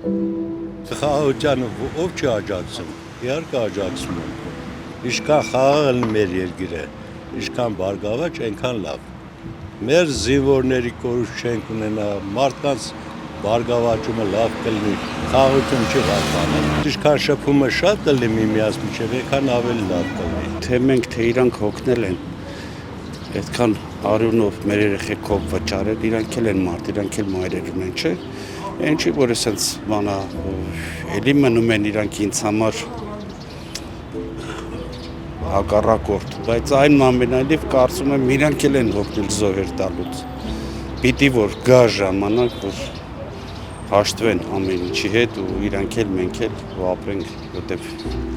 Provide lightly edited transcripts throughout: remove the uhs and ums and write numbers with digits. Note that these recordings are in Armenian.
Խաղաղությանը ով չի աջակցում, իհարկե աջակցում են, ինչքան խաղաղ մեր երկիրը, ինչքան բարգավաճ, այնքան լավ, մեր զինվորների կորուստ չենք ունենա, մարդկանց բարգավաճումը լավ կլինի, խաղաղություն չի վատանա, ինչքան շփումը շատ կլինի միմյանց միջև, այնքան ավելի լավ կլինի, թե մենք, թե իրանք հոգնել են, այդքան արյունով մեր երեխեքով վճարել, իրանք էլ են մարդ, իրանք էլ մայրեր ունեն, չէ՞։ Այն չի, որ այսպես բանա էլի մնում են իրանք ինձ համար հակառակորդ, բայց այնուամենայնիվ կարծում եմ իրանք էլ են հոգնել զոհեր տալուց։ Պիտի որ գա ժամանակ, որ հաշտվեն ամեն ինչի հետ ու իրանք էլ մենք էլ ապրենք, որտեվ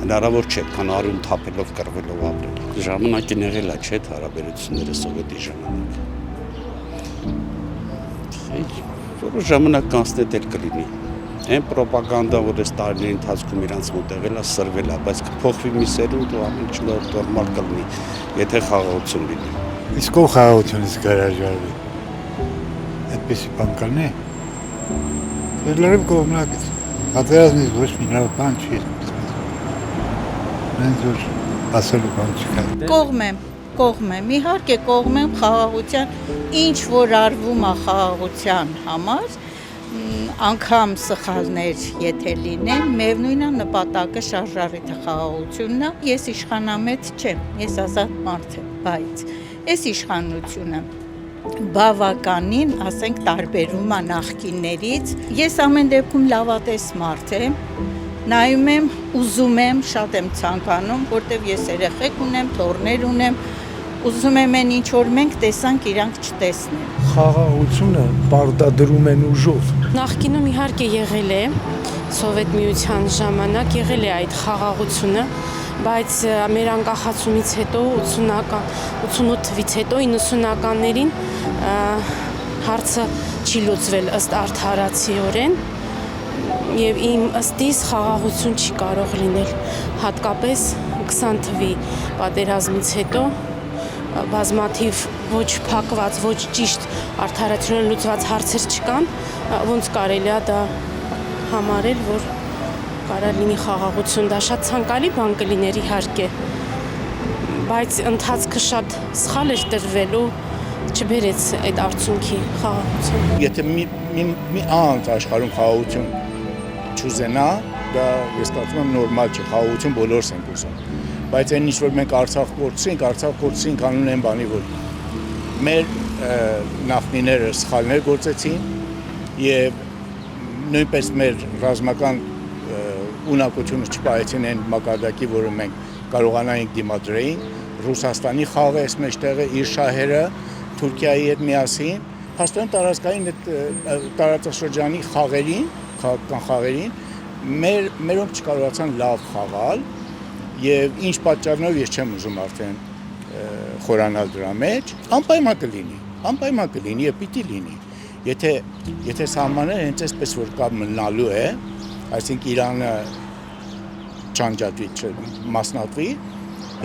հնարավոր չէ, քան արյուն թափելով կռվելով ապրել։ Ժամանակին եղել է, չէ՞, հարաբերությունները սովետի ժամանակ։ Որոշ ժամանակ կանցնետ էլ կլինի։ Այն պրոպագանդան, որ այս տարիների ընթացքում իրանց մոտ եղել է, սրվել է, բայց կփոխվի մի սերունդ ու ամեն ինչ նորմալ կլինի, եթե խաղաղություն լինի։ Իսկ ով խաղաղությունից գարաժարվի։ Այդպեսի բան կլինի։ Լրիվ կողմնակից։ Պատերազմից ոչ մի լավ բան չի։ Մենք որ ասելու բան չկա։ Կողմ եմ, իհարկե կողմ եմ խաղաղության, ինչ որ արվում է խաղաղության համար, անգամ սխալներ եթե լինեն, միևնույն է նպատակը շարժառիթը խաղաղությունն է, ես իշխանամետ չեմ, ես ազատ մարդ եմ, բայց այս իշխանությունը բավականին, ասենք, տարբերում է նախկիններից, ես ամեն դեպքում լավատես մարդ եմ, նայում եմ, ուզում եմ, շատ եմ ցանկանում, որտեվ ես երեխեք ունեմ, թոռներ ունեմ, ուզում եմ այն ինչ որ մենք տեսանք, իրանք չտեսնեն։ Խաղաղությունը պարտադրում են ուժով։ Նախկինում իհարկե եղել է Սովետ միության ժամանակ եղել է այդ խաղաղությունը, բայց մեր անկախացումից հետո 88 թվից հետո 90-ականներին հարցը չի լուծվել ըստ արդարացիորեն եւ իմ ըստիս խաղաղություն չի կարող լինել, հատկապես 20 թվի պատերազմից հետո բազմաթիվ ոչ փակված, ոչ ճիշտ արդարացիորեն լուծված հարցեր չկան, ոնց կարելի է դա համարել, որ կարա լինի խաղաղություն, դա շատ ցանկալի բան կլիներ իհարկե, բայց ընթացքը շատ սխալ էր տրվելու, չբերեց այդ արդյունքի խաղաղություն։ Եթե մի անց աշխարհում խաղաղություն չուզենա, դա ես կարծում եմ նորմալ չէ, խաղաղություն բոլորս ենք ուզում։ Բայց այն ինչ որ մենք Արցախ կորցրինք անուն այն բանի, որ մեր նախնիները սխալներ գործեցին եւ նույնպես մեր ռազմական ունակությունը չպահեցին այն մակարդակի, որը մենք կարողանայինք դիմադրեին, Ռուսաստանի խաղը այս մեջտեղը իր շահերը Թուրքիայի հետ միասին, փաստորեն տարածքային տարածաշրջանի խաղերին, քաղաքական խաղերին մերոնք չկարողացան լավ խաղալ եւ ինչ պատճառներով ես չեմ ուզում արդեն խորանալ դրա մեջ, անպայման կլինի եւ պիտի լինի։ Եթե սահմանները հենց այսպես որ կա մնալու է, այսինքն Իրանը չանջատվի, մասնատվի,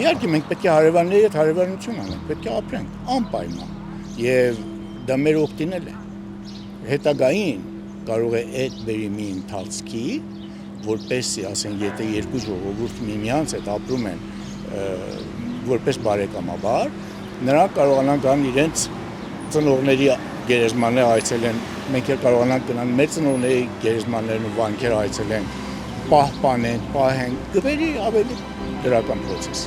իհարկե մենք պետք է հարևանների հետ հարևանություն անենք, պետք է ապրենք անպայման եւ դա մեր օգտին է։ Հետագային կարող է այդ բերի մի ընթացքի, որպեսզի, ասենք, եթե երկու ժողովուրդ միմյանց հետ ապրում են որպես բարեկամաբար, նրանք կարողանան գան իրենց ծնողների գերեզմանները այցելեն, մենք էլ կարողանանք գնալ մեր ծնողների գերեզմաններն ու վանքերը այցելենք, պահպանենք, պահենք, կբերի ավելի դրական պրոցես։